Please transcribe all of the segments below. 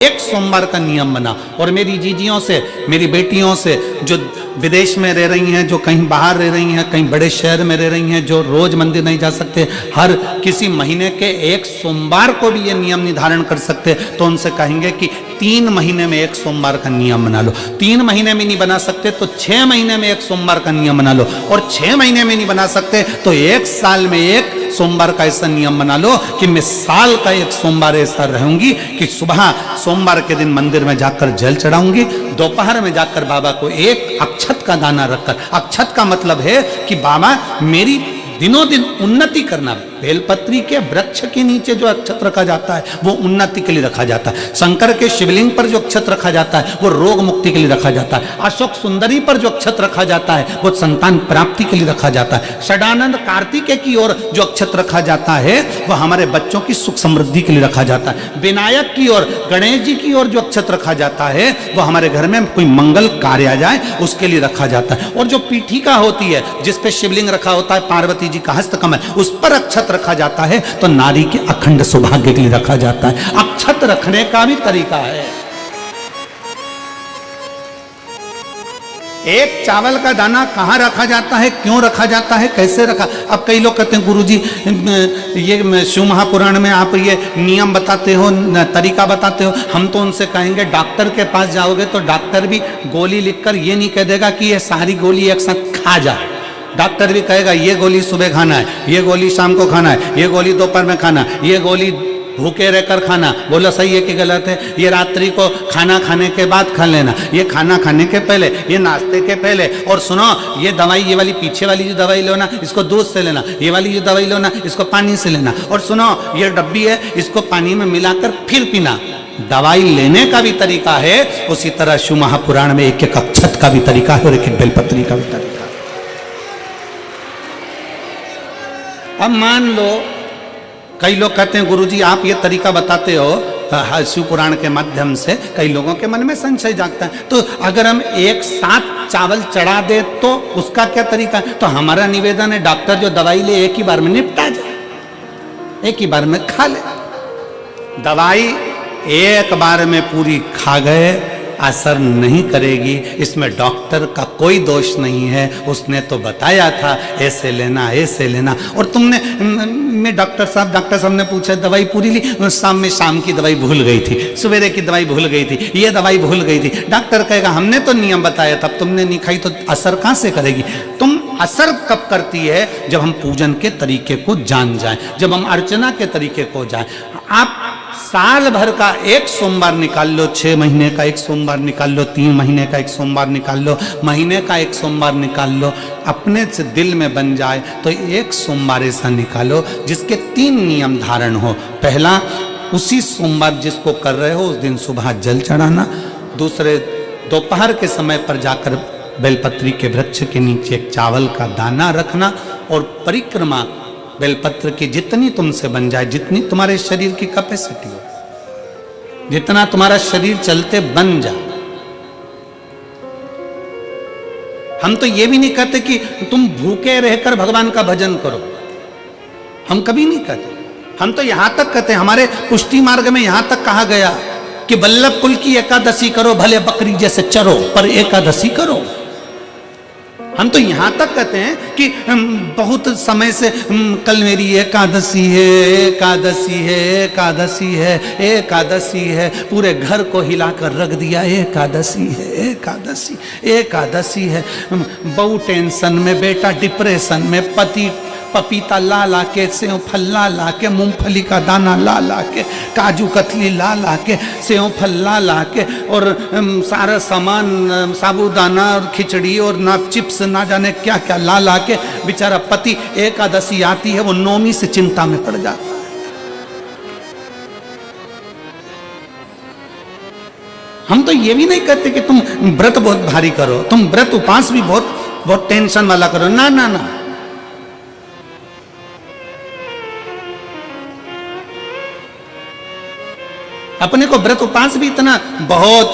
एक सोमवार का नियम बना। और मेरी जीजियों से, मेरी बेटियों से जो विदेश में रह रही हैं, जो कहीं बाहर रह रही हैं, कहीं बड़े शहर में रह रही हैं, जो रोज मंदिर नहीं जा सकते, हर किसी महीने के एक सोमवार को भी ये नियम निर्धारण कर सकते, तो उनसे कहेंगे कि 3 महीने में एक सोमवार का नियम बना लो। 3 महीने में नहीं बना सकते तो 6 महीने में एक सोमवार का नियम बना लो, और 6 महीने में नहीं बना सकते तो 1 साल में एक सोमवार का ऐसा नियम बना लो कि मैं साल का एक सोमवार ऐसा रहूंगी कि सुबह सोमवार के दिन मंदिर में जाकर जल चढ़ाऊंगी, दोपहर में जाकर बाबा को एक अक्षत का दाना रखकर, अक्षत का मतलब है कि बाबा मेरी दिनों दिन उन्नति करना। बेलपत्री के वृक्ष के नीचे जो अक्षत रखा जाता है वो उन्नति के लिए रखा जाता है। शंकर के शिवलिंग पर जो अक्षत रखा जाता है वो रोग मुक्ति के लिए रखा जाता है। अशोक सुंदरी पर जो अक्षत रखा जाता है वो संतान प्राप्ति के लिए रखा जाता है। षडानंद कार्तिकेय की ओर जो अक्षत रखा जाता है वह हमारे बच्चों की सुख समृद्धि के लिए रखा जाता है। विनायक की ओर, गणेश जी की ओर जो अक्षत रखा जाता है वह हमारे घर में कोई मंगल कार्य आ जाए उसके लिए रखा जाता है। और जो पीठिका होती है जिसपे शिवलिंग रखा होता है, पार्वती जी का हस्तकमल, उस पर अक्षत रखा जाता है तो नारी के अखंड सौभाग्य के लिए रखा जाता है। अक्षत रखने का भी तरीका है। एक चावल का दाना कहाँ रखा जाता है, क्यों रखा जाता है, कैसे रखा। अब कई लोग कहते हैं गुरुजी ये शिव महापुराण में आप ये नियम बताते हो, तरीका बताते हो। हम तो उनसे कहेंगे डॉक्टर के पास जाओगे तो डॉक्टर भी गोली लिखकर ये नहीं कह देगा कि ये सारी गोली एक साथ खा जा। डॉक्टर भी कहेगा ये गोली सुबह खाना है, ये गोली शाम को खाना है, ये गोली दोपहर में खाना, ये गोली भूखे रहकर खाना। बोलो सही है कि गलत है? ये रात्रि को खाना खाने के बाद खा लेना, ये खाना खाने के पहले, ये नाश्ते के पहले। और सुनो ये दवाई, ये वाली पीछे वाली जो दवाई लो ना इसको दूध से लेना, ये वाली जो दवाई लो ना इसको पानी से लेना। और सुनो ये डब्बी है इसको पानी में मिलाकर फिर पीना। दवाई लेने का भी तरीका है, उसी तरह शिव महापुराण में एक एक अक्षत का भी तरीका है और एक एक बेलपत्री का भी तरीका है। अब मान लो कई लोग कहते हैं गुरुजी आप ये तरीका बताते हो शिव पुराण के माध्यम से, कई लोगों के मन में संशय जागता है। तो अगर हम एक साथ चावल चढ़ा दे तो उसका क्या तरीका है? तो हमारा निवेदन है डॉक्टर जो दवाई ले एक ही बार में निपटा जाए, एक ही बार में खा ले। दवाई एक बार में पूरी खा गए असर नहीं करेगी, इसमें डॉक्टर का कोई दोष नहीं है। उसने तो बताया था ऐसे लेना ऐसे लेना, और तुमने मैं डॉक्टर साहब ने पूछा दवाई पूरी ली, शाम की दवाई भूल गई थी, सवेरे की दवाई भूल गई थी, ये दवाई भूल गई थी। डॉक्टर कहेगा हमने तो नियम बताया था, तुमने नहीं खाई तो असर कहाँ से करेगी? तुम असर कब करती है? जब हम पूजन के तरीके को जान जाएं, जब हम अर्चना के तरीके को जाएं। आप साल भर का एक सोमवार निकाल लो, 6 महीने का एक सोमवार निकाल लो, 3 महीने का एक सोमवार निकाल लो, महीने का एक सोमवार निकाल लो। अपने से दिल में बन जाए तो एक सोमवार ऐसा निकालो जिसके 3 नियम धारण हो। पहला, उसी सोमवार जिसको कर रहे हो उस दिन सुबह जल चढ़ाना। दूसरे, दोपहर के समय पर जाकर बेलपत्री के वृक्ष के नीचे एक चावल का दाना रखना। और परिक्रमा बेलपत्र की जितनी तुमसे बन जाए, जितनी तुम्हारे शरीर की कैपेसिटी हो, जितना तुम्हारा शरीर चलते बन जाए। हम तो ये भी नहीं कहते कि तुम भूखे रहकर भगवान का भजन करो, हम कभी नहीं कहते। हम तो यहां तक कहते हैं, हमारे पुष्टि मार्ग में यहां तक कहा गया कि वल्लभ कुल की एकादशी करो, भले बकरी जैसे चरो पर एकादशी करो। हम तो यहां तक कहते हैं कि बहुत समय से कल मेरी एकादशी है, एकादशी है, एकादशी है, एकादशी है, पूरे घर को हिलाकर रख दिया, एकादशी है, एकादशी, एकादशी है। बहू टेंशन में, बेटा डिप्रेशन में, पति पपीता ला ला के, सेव फल ला ला के, मूंगफली का दाना ला ला के, काजू कतली ला ला के, सेव फल ला ला के, और सारा सामान साबूदाना और खिचड़ी और ना चिप्स ना जाने क्या क्या ला ला के, बेचारा पति एकादशी आती है वो नौमी से चिंता में पड़ जाता है। हम तो ये भी नहीं कहते कि तुम व्रत बहुत भारी करो, तुम व्रत उपास भी बहुत टेंशन वाला करो, ना ना ना। अपने को व्रत उपास भी इतना बहुत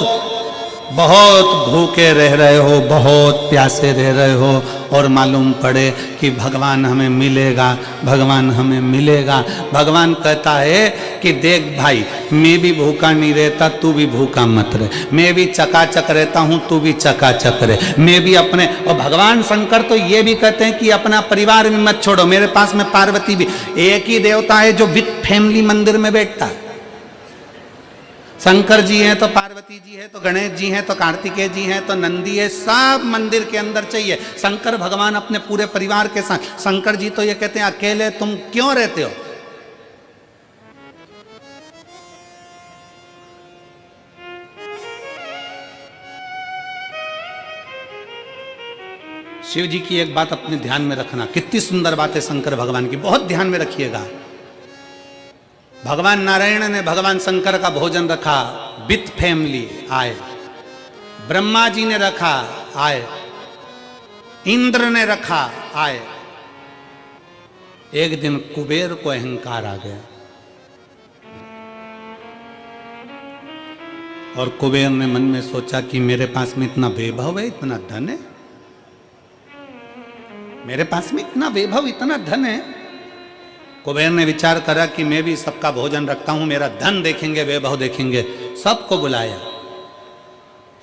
बहुत भूखे रह रहे हो, बहुत प्यासे रह रहे हो, और मालूम पड़े कि भगवान हमें मिलेगा, भगवान हमें मिलेगा। भगवान कहता है कि देख भाई, मैं भी भूखा नहीं रहता, तू भी भूखा मत रहे, मैं भी चकाचक रहता हूँ, तू भी चकाचक रहे, मैं भी अपने। और भगवान शंकर तो ये भी कहते हैं कि अपना परिवार भी मत छोड़ो, मेरे पास में पार्वती भी। एक ही देवता है जो विद फैमिली मंदिर में बैठता है। शंकर जी हैं तो पार्वती जी है, तो गणेश जी हैं, तो कार्तिकेय जी हैं, तो नंदी है, सब मंदिर के अंदर चाहिए। शंकर भगवान अपने पूरे परिवार के साथ। शंकर जी तो ये कहते हैं अकेले तुम क्यों रहते हो? शिव जी की एक बात अपने ध्यान में रखना, कितनी सुंदर बात है शंकर भगवान की, बहुत ध्यान में रखिएगा। भगवान नारायण ने भगवान शंकर का भोजन रखा, विथ फैमिली आए। ब्रह्मा जी ने रखा, आए। इंद्र ने रखा, आए। एक दिन कुबेर को अहंकार आ गया और कुबेर ने मन में सोचा कि मेरे पास में इतना वैभव है, इतना धन है, मेरे पास में इतना वैभव, इतना धन है। कुबेर ने विचार करा कि मैं भी सबका भोजन रखता हूं, मेरा धन देखेंगे, वैभव देखेंगे। सबको बुलाया,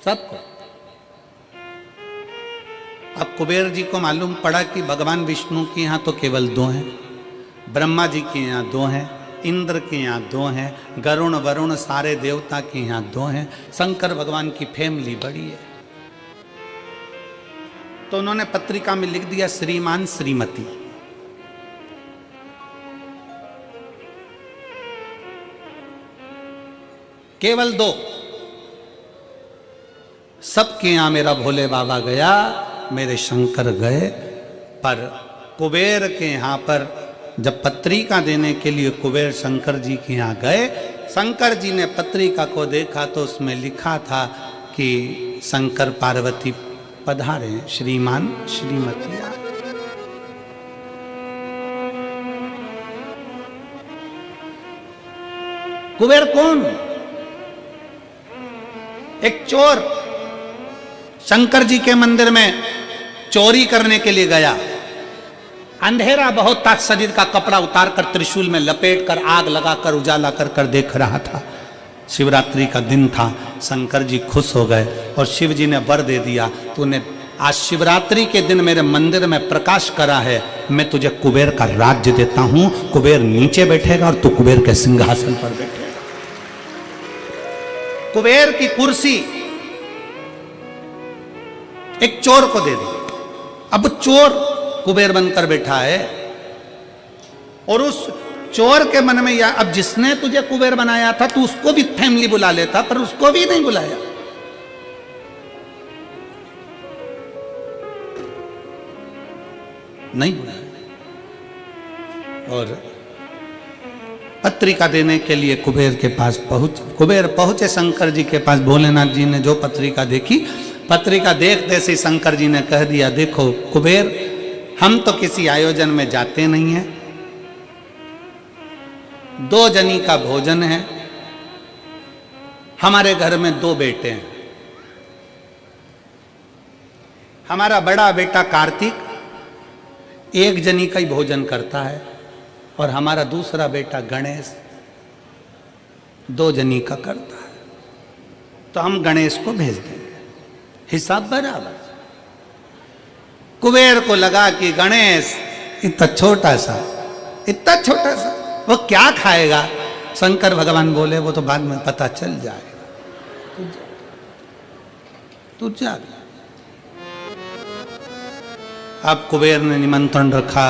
सबको। अब कुबेर जी को मालूम पड़ा कि भगवान विष्णु के यहां तो केवल 2 हैं, ब्रह्मा जी के यहां 2 हैं, इंद्र के यहां 2 हैं, गरुण वरुण सारे देवता के यहां 2 हैं, शंकर भगवान की फैमिली बड़ी है। तो उन्होंने पत्रिका में लिख दिया श्रीमान श्रीमती। केवल 2। सबके यहां मेरा भोले बाबा गया, मेरे शंकर गए, पर कुबेर के यहां पर जब पत्रिका देने के लिए कुबेर शंकर जी के यहां गए, शंकर जी ने पत्रिका को देखा तो उसमें लिखा था कि शंकर पार्वती पधारे, श्रीमान श्रीमती। कुबेर कौन? एक चोर शंकर जी के मंदिर में चोरी करने के लिए गया। अंधेरा बहुत था, शरीर का कपड़ा उतारकर त्रिशूल में लपेटकर आग लगाकर उजाला कर देख रहा था। शिवरात्रि का दिन था, शंकर जी खुश हो गए और शिव जी ने वर दे दिया, तूने आज शिवरात्रि के दिन मेरे मंदिर में प्रकाश करा है, मैं तुझे कुबेर का राज्य देता हूं। कुबेर नीचे बैठेगा और तू कुबेर के सिंहासन पर बैठेगा। कुबेर की कुर्सी एक चोर को दे दी। अब चोर कुबेर बनकर बैठा है और उस चोर के मन में या अब जिसने तुझे कुबेर बनाया था तू उसको भी फैमिली बुला लेता, पर उसको भी नहीं बुलाया। नहीं बुलाया। और पत्रिका देने के लिए कुबेर के पास कुबेर पहुंचे शंकर जी के पास। भोलेनाथ जी ने जो पत्रिका देखी, पत्रिका देखते से शंकर जी ने कह दिया, देखो कुबेर, हम तो किसी आयोजन में जाते नहीं हैं, 2 जनी का भोजन है, हमारे घर में 2 बेटे हैं, हमारा बड़ा बेटा कार्तिक 1 जनी का ही भोजन करता है और हमारा दूसरा बेटा गणेश 2 जनी का करता है, तो हम गणेश को भेज देंगे, हिसाब बराबर। कुबेर को लगा कि गणेश इतना छोटा सा वो क्या खाएगा। शंकर भगवान बोले वो तो बाद में पता चल जाएगा, तू जा। अब कुबेर ने निमंत्रण रखा,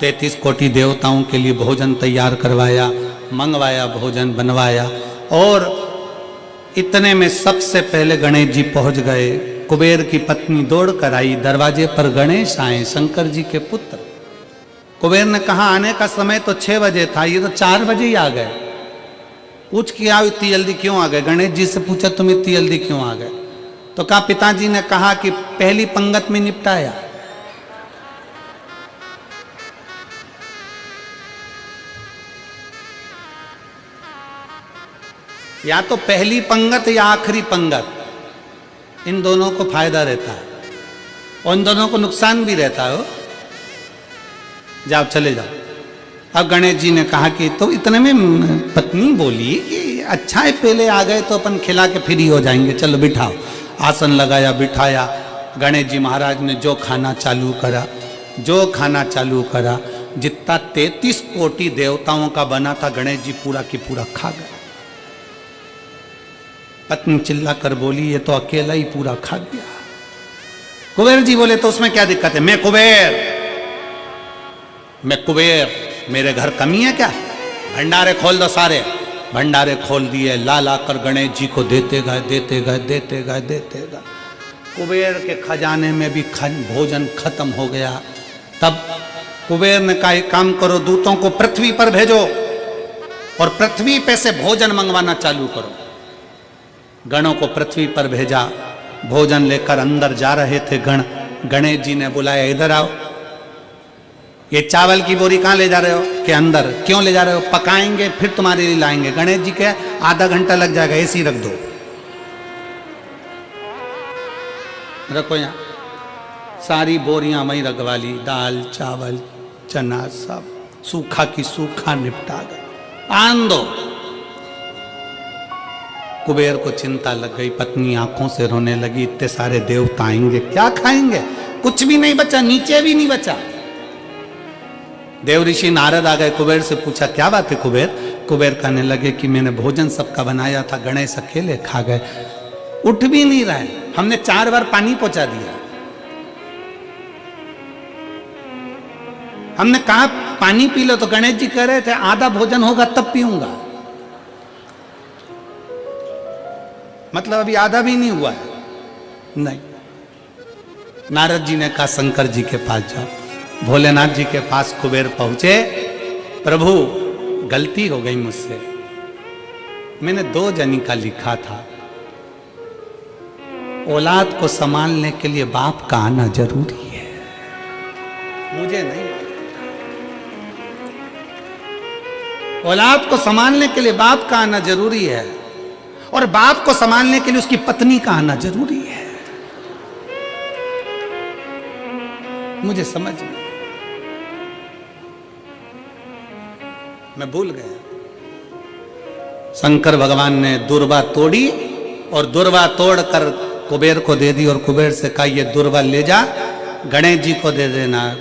33 कोटि देवताओं के लिए भोजन तैयार करवाया, मंगवाया, भोजन बनवाया। और इतने में सबसे पहले गणेश जी पहुंच गए। कुबेर की पत्नी दौड़ कर आई, दरवाजे पर गणेश आए, शंकर जी के पुत्र। कुबेर ने कहा आने का समय तो 6 बजे था, ये तो 4 बजे ही आ गए। पूछ के आओ इतनी जल्दी क्यों आ गए। गणेश जी से पूछा तुम इतनी जल्दी क्यों आ गए, तो कहा पिताजी ने कहा कि पहली पंगत में निपटाया। या तो पहली पंगत या आखिरी पंगत, इन दोनों को फायदा रहता है और इन दोनों को नुकसान भी रहता है। जाओ चले जाओ। अब गणेश जी ने कहा कि तो इतने में पत्नी बोली कि अच्छा है पहले आ गए तो अपन खिला के फ्री हो जाएंगे, चलो बिठाओ। आसन लगाया, बिठाया। गणेश जी महाराज ने जो खाना चालू करा, जितना 33 कोटि देवताओं का बना था गणेश जी पूरा की पूरा खा गए। पत्नी चिल्ला कर बोली ये तो अकेला ही पूरा खा गया। कुबेर जी बोले तो उसमें क्या दिक्कत है, मैं कुबेर, मेरे घर कमी है क्या? भंडारे खोल दो सारे। भंडारे खोल दिए, ला ला कर गणेश जी को देते गए। कुबेर के खजाने में भी भोजन खत्म हो गया। तब कुबेर ने कहा एक काम करो, दूतों को पृथ्वी पर भेजो और पृथ्वी पे से भोजन मंगवाना चालू करो। गणों को पृथ्वी पर भेजा, भोजन लेकर अंदर जा रहे थे गण। गणेश जी ने बुलाया इधर आओ। ये चावल की बोरी कहाँ ले जा रहे हो? कि अंदर। क्यों ले जा रहे हो? पकाएंगे फिर तुम्हारे लिए लाएंगे। गणेश जी के आधा घंटा लग जाएगा, ऐसी रख दो। रखो यहाँ सारी बोरियां वहीं रखवा ली, दाल चावल चना सब सूखा की सूखा निपटा गए। आन दो। कुबेर को चिंता लग गई, पत्नी आंखों से रोने लगी, इतने सारे देवता आएंगे क्या खाएंगे? कुछ भी नहीं बचा, नीचे भी नहीं बचा। देव ऋषि नारद आ गए, कुबेर से पूछा क्या बात है कुबेर? कुबेर कहने लगे कि मैंने भोजन सबका बनाया था, गणेश अकेले खा गए, उठ भी नहीं रहे, हमने 4 बार पानी पहुंचा दिया। हमने कहा पानी पी लो तो गणेश जी कह रहे थे आधा भोजन होगा तब पीऊंगा। मतलब अभी आधा भी नहीं हुआ है। नहीं। नारद जी ने कहा शंकर जी के पास जाओ। भोलेनाथ जी के पास कुबेर पहुंचे। प्रभु गलती हो गई मुझसे, मैंने 2 जनी का लिखा था। औलाद को संभालने के लिए बाप का आना जरूरी है, मुझे नहीं। औलाद को संभालने के लिए बाप का आना जरूरी है और बाप को संभालने के लिए उसकी पत्नी का आना जरूरी है। मुझे समझ में, मैं भूल गया। शंकर भगवान ने दुर्वा तोड़ी और दुर्वा तोड़कर कुबेर को दे दी और कुबेर से कहा ये दुर्वा ले जा, गणेश जी को दे देना।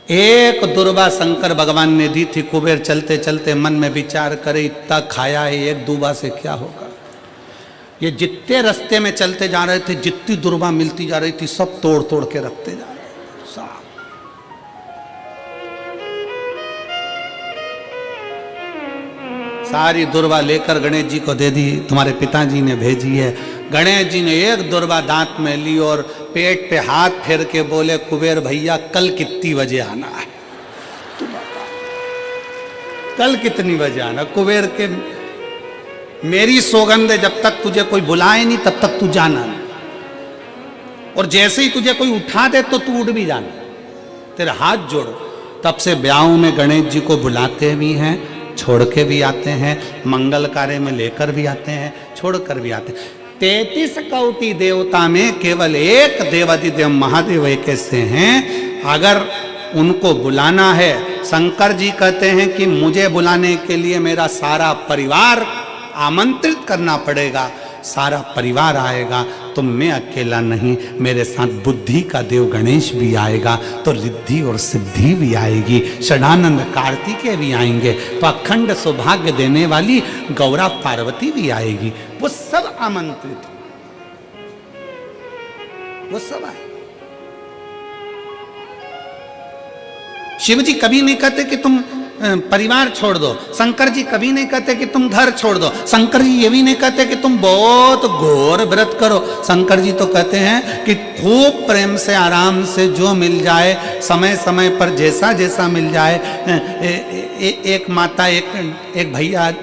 एक दुर्वा शंकर भगवान ने दी थी। कुबेर चलते चलते मन में विचार करे इतना खाया है, एक दुर्वा से क्या होगा। ये जितने रास्ते में चलते जा रहे थे, जितनी दुर्वा मिलती जा रही थी, सब तोड़ तोड़ के रखते जा रहे थे। सारी दुर्वा लेकर गणेश जी को दे दी, तुम्हारे पिताजी ने भेजी है। गणेश जी ने एक दुर्वा दांत में ली और पेट पे हाथ फेर के बोले कुबेर भैया कल कितनी बजे आना है? कल कितनी बजे आना? कुबेर के मेरी सौगंध है जब तक तुझे कोई बुलाए नहीं तब तक तू जाना नहीं, और जैसे ही तुझे कोई उठा दे तो तू उठ भी जाना, तेरे हाथ जोड़ो। तब से ब्याहों में गणेश जी को बुलाते भी हैं, छोड़ के भी आते हैं, मंगल कार्य में लेकर भी आते हैं, छोड़ कर भी आते हैं। 33 कोटि देवता में केवल एक देवादिदेव महादेव एक ऐसे हैं, अगर उनको बुलाना है, शंकर जी कहते हैं कि मुझे बुलाने के लिए मेरा सारा परिवार आमंत्रित करना पड़ेगा, सारा परिवार आएगा तो मैं अकेला नहीं, मेरे साथ बुद्धि का देव गणेश भी आएगा तो रिद्धि और सिद्धि भी आएगी, षडानंद कार्तिकेय भी आएंगे तो अखंड सौभाग्य देने वाली गौरा पार्वती भी आएगी। वो सब आमंत्रित, वो सब आए। शिव जी कभी नहीं कहते कि तुम परिवार छोड़ दो, शंकर जी कभी नहीं कहते कि तुम घर छोड़ दो, शंकर जी ये भी नहीं कहते कि तुम बहुत घोर व्रत करो। शंकर जी तो कहते हैं कि खूब प्रेम से आराम से जो मिल जाए, समय समय पर जैसा जैसा मिल जाए। एक माता एक भैया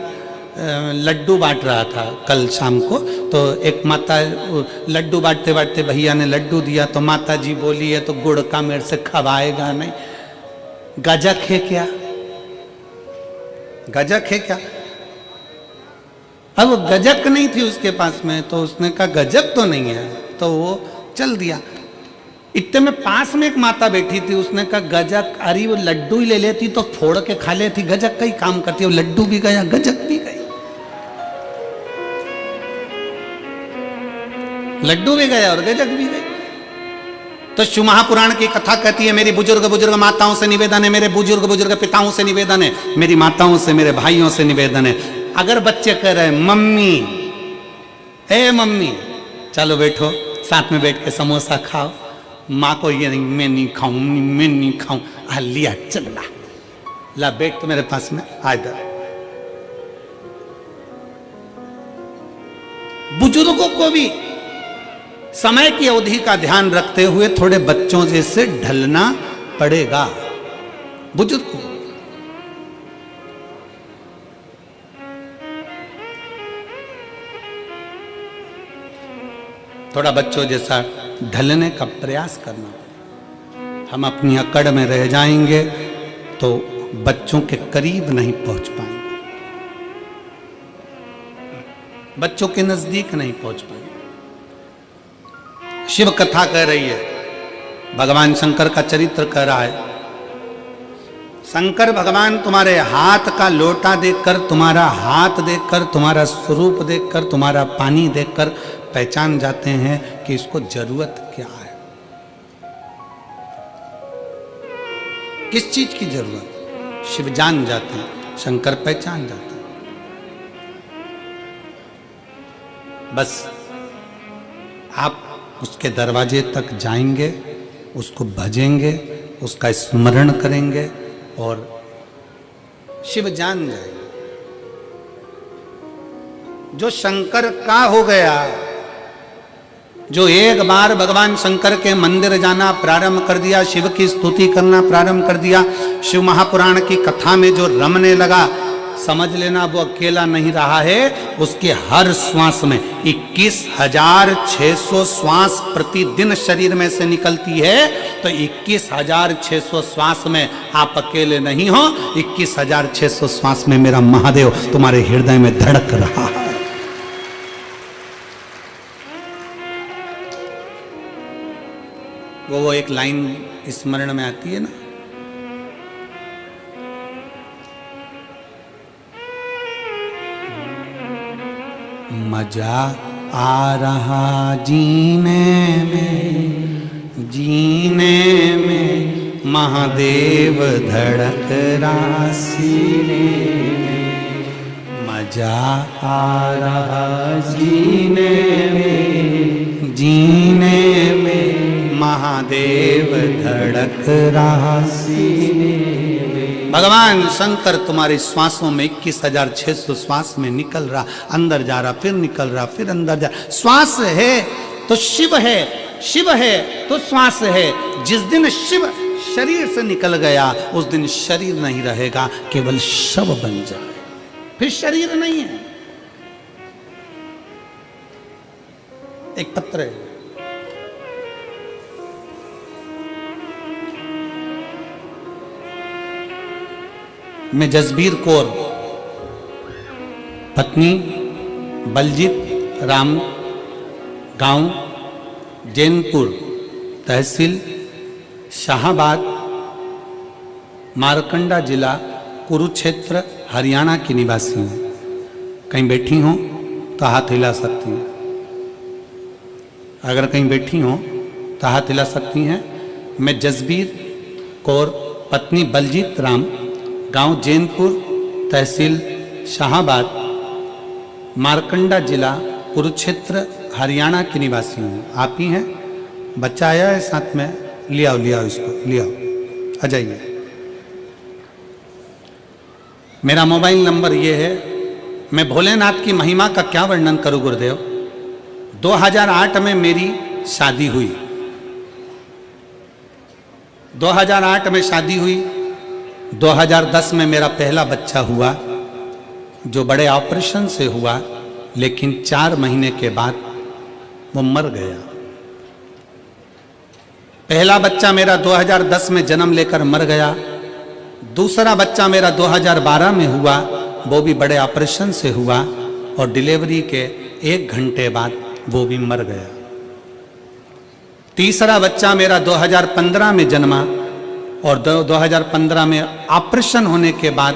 लड्डू बांट रहा था कल शाम को, तो एक माता लड्डू बांटते बांटते भैया ने लड्डू दिया तो माता जी बोली है तो गुड़ का मेरे से खवाएगा नहीं, गजक है क्या, गजक है क्या? अब गजक नहीं थी उसके पास में, तो उसने कहा गजक तो नहीं है, तो वो चल दिया। इतने में पास में एक माता बैठी थी, उसने कहा गजक, अरे वो लड्डू ही ले लेती तो फोड़ के खा लेती, गजक का ही काम करती है। वो लड्डू भी गया, गजक भी गई, लड्डू भी गया और गजक भी गई। तो शिव महापुराण की कथा कहती है, मेरी बुजुर्ग माताओं से निवेदन है, मेरे बुजुर्ग पिताओं से निवेदन है, मेरी माताओं से, मेरे भाइयों से निवेदन है, अगर बच्चे कह रहे हैं मम्मी, ए मम्मी चलो बैठो साथ में बैठ के समोसा खाओ, माँ को ये नहीं, मैं नहीं खाऊं, मैं नहीं खाऊं, लिया चल ला बैठ तो मेरे पास में आ इधर। बुजुर्गों को भी समय की अवधि का ध्यान रखते हुए थोड़े बच्चों जैसे ढलना पड़ेगा। बुजुर्ग को थोड़ा बच्चों जैसा ढलने का प्रयास करना। हम अपनी अकड़ में रह जाएंगे तो बच्चों के करीब नहीं पहुंच पाएंगे, बच्चों के नजदीक नहीं पहुंच पाएंगे। शिव कथा कह रही है, भगवान शंकर का चरित्र कह रहा है, शंकर भगवान तुम्हारे हाथ का लोटा देखकर, तुम्हारा हाथ देखकर, तुम्हारा स्वरूप देखकर, तुम्हारा पानी देखकर पहचान जाते हैं कि इसको जरूरत क्या है, किस चीज की जरूरत। शिव जान जाते हैं, शंकर पहचान जाते हैं। बस आप उसके दरवाजे तक जाएंगे, उसको भजेंगे, उसका स्मरण करेंगे और शिव जान जाएंगे। जो शंकर का हो गया, जो एक बार भगवान शंकर के मंदिर जाना प्रारंभ कर दिया, शिव की स्तुति करना प्रारंभ कर दिया, शिव महापुराण की कथा में जो रमने लगा, समझ लेना वो अकेला नहीं रहा है। उसके हर श्वास में 21,600 श्वास प्रतिदिन शरीर में से निकलती है। तो 21,600 श्वास में आप अकेले नहीं हो, 21,600 श्वास में मेरा महादेव तुम्हारे हृदय में धड़क रहा है। वो एक लाइन स्मरण में आती है ना, मजा आ रहा जीने में, जीने में महादेव धड़क रहा सीने में, मजा आ रहा जीने में, जीने में महादेव धड़क रहा सीने में। भगवान शंकर तुम्हारे श्वासों में 21,600 श्वास में निकल रहा, अंदर जा रहा, फिर निकल रहा, फिर अंदर जा। श्वास है तो शिव है, शिव है तो श्वास है। जिस दिन शिव शरीर से निकल गया, उस दिन शरीर नहीं रहेगा, केवल शव बन जाए, फिर शरीर नहीं है। एक पत्र है, मैं जसबीर कौर, पत्नी बलजीत राम, गांव जैनपुर, तहसील शाहाबाद, मारकंडा जिला कुरुक्षेत्र, हरियाणा की निवासी हूँ। कहीं बैठी हो तो हाथ हिला सकती हैं, अगर कहीं बैठी हो तो हाथ हिला सकती हैं। मैं जसबीर कौर, पत्नी बलजीत राम, गांव जैनपुर, तहसील शाहाबाद, मारकंडा जिला कुरुक्षेत्र, हरियाणा की निवासी हूँ। आप ही हैं? बच्चा आया है साथ में, ले आओ इसको, ले आओ, आ जाइए। मेरा मोबाइल नंबर ये है। मैं भोलेनाथ की महिमा का क्या वर्णन करूं गुरुदेव। 2008 में मेरी शादी हुई, 2008 में शादी हुई। 2010 में मेरा पहला बच्चा हुआ, जो बड़े ऑपरेशन से हुआ, लेकिन 4 महीने के बाद वो मर गया। पहला बच्चा मेरा 2010 में जन्म लेकर मर गया। दूसरा बच्चा मेरा 2012 में हुआ, वो भी बड़े ऑपरेशन से हुआ। और डिलीवरी के 1 घंटे बाद वो भी मर गया। तीसरा बच्चा मेरा 2015 में जन्मा और 2015 में ऑपरेशन होने के बाद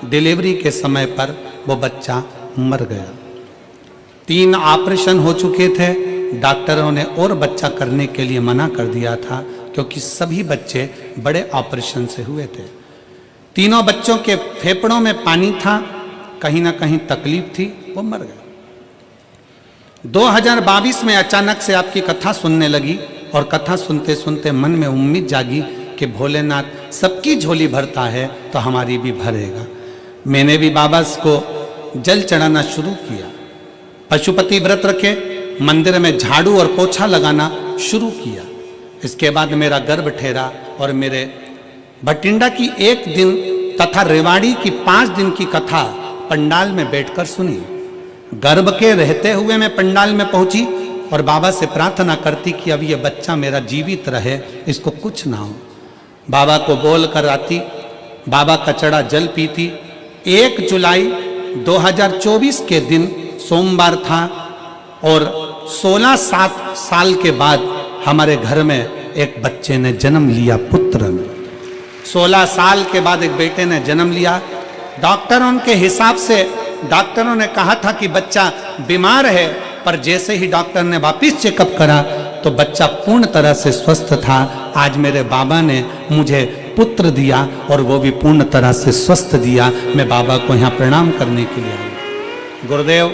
डिलीवरी के समय पर वो बच्चा मर गया। 3 ऑपरेशन हो चुके थे, डॉक्टरों ने और बच्चा करने के लिए मना कर दिया था क्योंकि सभी बच्चे बड़े ऑपरेशन से हुए थे। तीनों बच्चों के फेफड़ों में पानी था, कहीं ना कहीं तकलीफ थी, वो मर गए। 2022 में अचानक से आपकी कथा सुनने लगी और कथा सुनते सुनते मन में उम्मीद जागी कि भोलेनाथ सबकी झोली भरता है तो हमारी भी भरेगा। मैंने भी बाबा को जल चढ़ाना शुरू किया, पशुपति व्रत रखे, मंदिर में झाड़ू और पोछा लगाना शुरू किया। इसके बाद मेरा गर्भ ठहरा और मेरे भटिंडा की 1 दिन तथा रेवाड़ी की 5 दिन की कथा पंडाल में बैठकर सुनी। गर्भ के रहते हुए मैं पंडाल में पहुंची और बाबा से प्रार्थना करती कि अब ये बच्चा मेरा जीवित रहे, इसको कुछ ना हो। बाबा को बोल कर आती, बाबा का चढ़ा जल पीती। 1 जुलाई 2024 के दिन सोमवार था और 16-7 साल के बाद हमारे घर में एक बच्चे ने जन्म लिया, पुत्र ने। 16 साल के बाद एक बेटे ने जन्म लिया। डॉक्टरों के हिसाब से डॉक्टरों ने कहा था कि बच्चा बीमार है, पर जैसे ही डॉक्टर ने वापिस चेकअप करा तो बच्चा पूर्ण तरह से स्वस्थ था। आज मेरे बाबा ने मुझे पुत्र दिया और वो भी पूर्ण तरह से स्वस्थ दिया। मैं बाबा को यहाँ प्रणाम करने के लिए आया। गुरुदेव,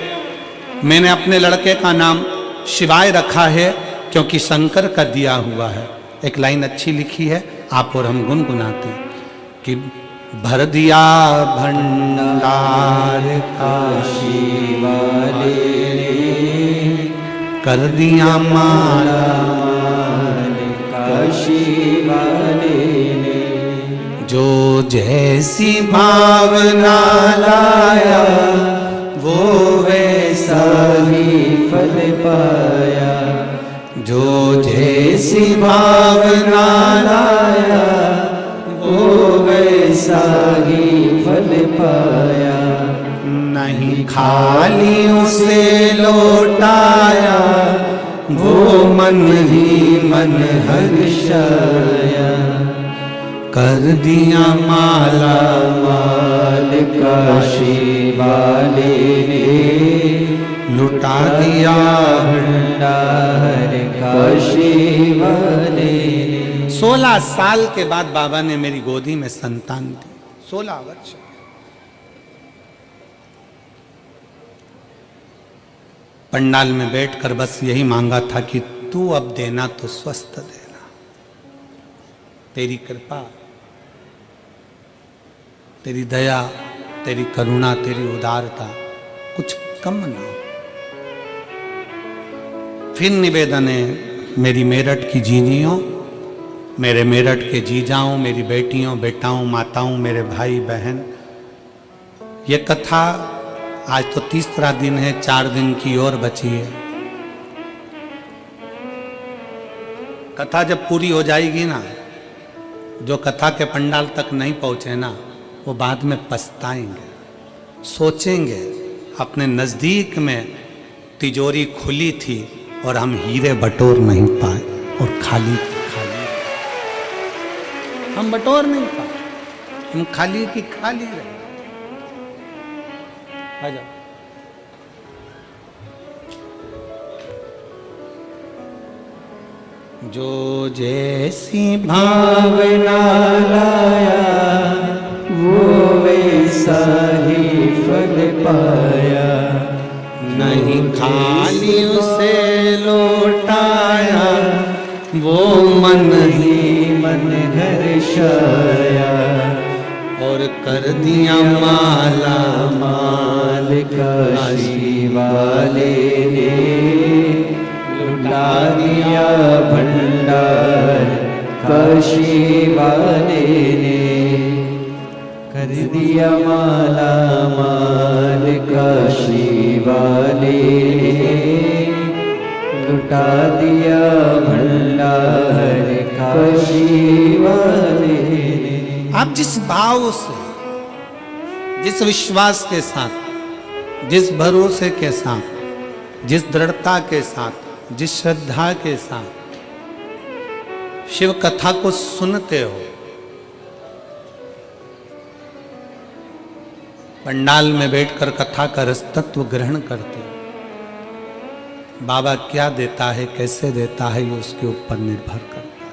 मैंने अपने लड़के का नाम शिवाय रखा है क्योंकि शंकर का दिया हुआ है। एक लाइन अच्छी लिखी है, आप और हम गुनगुनाते हैं कि भर दिया भंडार काशी वाले ने, कर दिया माला काशी वाले ने, जो जैसी भावना लाया वो वैसा ही फल पाया, जो जैसी भावना लाया वो वैसा ही फल पाया। नहीं खाली उसे लौटाया, वो मन ही मन हर्षाया, कर दिया माला माल काशी वाले ने, लुटा दिया भंडार काशी वाले ने। 16 साल के बाद बाबा ने मेरी गोदी में संतान दी। 16 वर्ष। पंडाल में बैठकर बस यही मांगा था कि तू अब देना तो स्वस्थ देना, तेरी कृपा, तेरी दया, तेरी करुणा, तेरी उदारता कुछ कम ना हो। फिर निवेदन है मेरी मेरठ की जीनियों, मेरे मेरठ के जीजाओं, मेरी बेटियों, बेटाओं, माताओं, मेरे भाई बहन, ये कथा आज तो 3रा दिन है, 4 दिन की और बची है। कथा जब पूरी हो जाएगी ना, जो कथा के पंडाल तक नहीं पहुंचे ना, वो बाद में पछताएंगे, सोचेंगे अपने नजदीक में तिजोरी खुली थी और हम हीरे बटोर नहीं पाए और खाली खाली हम बटोर नहीं पाए, हम खाली की खाली रहे। आ जाओ। जो जैसी भावना लाया वो वैसा ही फल पाया, नहीं खाली उसे लौटाया, वो मन ही मन हर्षाया, और कर दिया माला माल काशी वाले ने, लुटा दिया भंडार काशी वाले ने, कर दिया माला माल काशी वाले ने, लुटा दिया भंडार काशी वाले ने। आप जिस भाव से, जिस विश्वास के साथ जिस भरोसे के साथ, जिस दृढ़ता के साथ, जिस श्रद्धा के साथ शिव कथा को सुनते हो, पंडाल में बैठकर कथा का रस तत्व ग्रहण करते हो, बाबा क्या देता है, कैसे देता है, ये उसके ऊपर निर्भर करता है।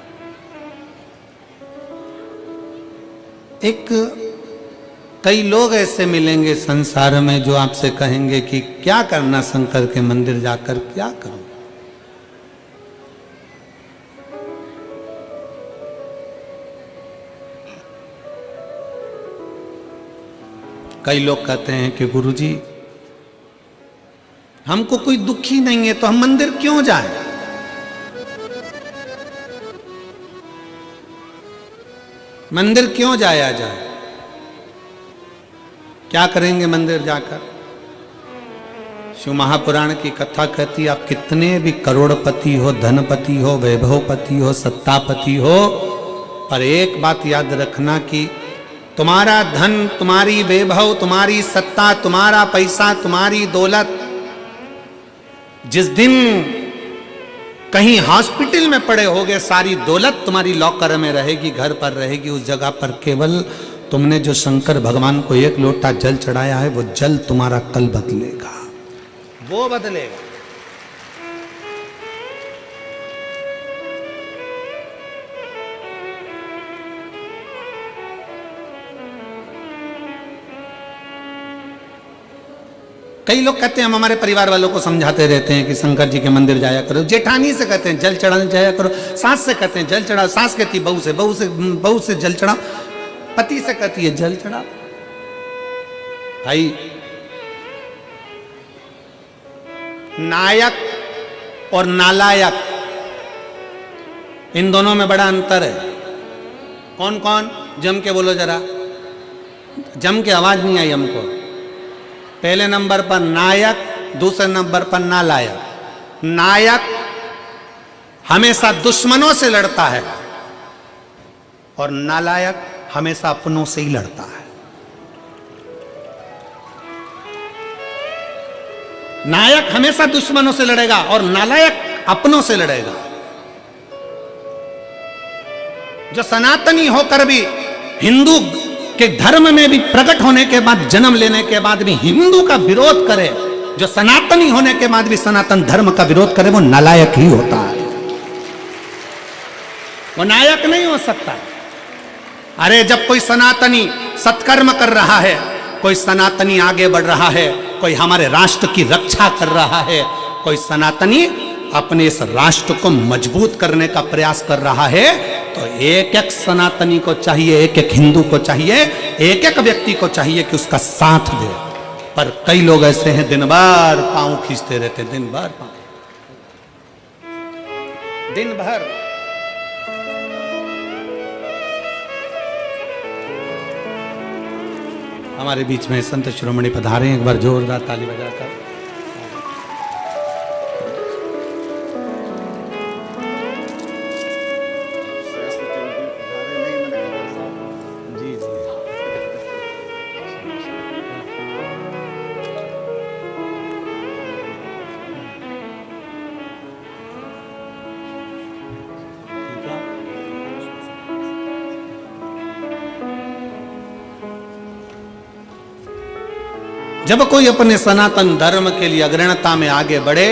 एक कई लोग ऐसे मिलेंगे संसार में जो आपसे कहेंगे कि क्या करना शंकर के मंदिर जाकर, क्या करूं। कई लोग कहते हैं कि गुरुजी हमको कोई दुखी नहीं है तो हम मंदिर क्यों जाएं? मंदिर क्यों जाया जाए? क्या करेंगे मंदिर जाकर? शिव महापुराण की कथा कहती है आप कितने भी करोड़पति हो, धनपति हो, वैभवपति हो, सत्तापति हो, पर एक बात याद रखना कि तुम्हारा धन, तुम्हारी वैभव, तुम्हारी सत्ता, तुम्हारा पैसा, तुम्हारी दौलत जिस दिन कहीं हॉस्पिटल में पड़े होगे, सारी दौलत तुम्हारी लॉकर में रहेगी, घर पर रहेगी, उस जगह पर केवल तुमने जो शंकर भगवान को एक लोटा जल चढ़ाया है वो जल तुम्हारा कल बदलेगा, वो बदलेगा। कई लोग कहते हैं हम हमारे परिवार वालों को समझाते रहते हैं कि शंकर जी के मंदिर जाया करो, जेठानी से कहते हैं जल चढ़ाने जाया करो, सास से कहते हैं जल चढ़ाओ, सास कहती है बहू से जल चढ़ाओ, पति से कहती है जल चढ़ाओ। भाई नायक और नालायक इन दोनों में बड़ा अंतर है। कौन कौन? जम के बोलो जरा, जम के आवाज नहीं आई हमको। पहले नंबर पर नायक, दूसरे नंबर पर नालायक। नायक हमेशा दुश्मनों से लड़ता है और नालायक हमेशा अपनों से ही लड़ता है। नायक हमेशा दुश्मनों से लड़ेगा और नालायक अपनों से लड़ेगा। जो सनातनी होकर भी हिंदू के धर्म में भी प्रकट होने के बाद, जन्म लेने के बाद भी हिंदू का विरोध करे, जो सनातनी होने के बाद भी सनातन धर्म का विरोध करे, वो नालायक ही होता है, वो नायक नहीं हो सकता। अरे जब कोई सनातनी सत्कर्म कर रहा है, कोई सनातनी आगे बढ़ रहा है, कोई हमारे राष्ट्र की रक्षा कर रहा है, कोई सनातनी अपने इस राष्ट्र को मजबूत करने का प्रयास कर रहा है, तो एक एक सनातनी को चाहिए, एक एक हिंदू को चाहिए, एक एक व्यक्ति को चाहिए कि उसका साथ दे। पर कई लोग ऐसे हैं दिन भर पांव खींचते रहते, दिन भर पांव, दिन भर। हमारे बीच में संत शिरोमणि पधारे हैं, एक बार जोरदार ताली बजाकर। जब कोई अपने सनातन धर्म के लिए अग्रणता में आगे बढ़े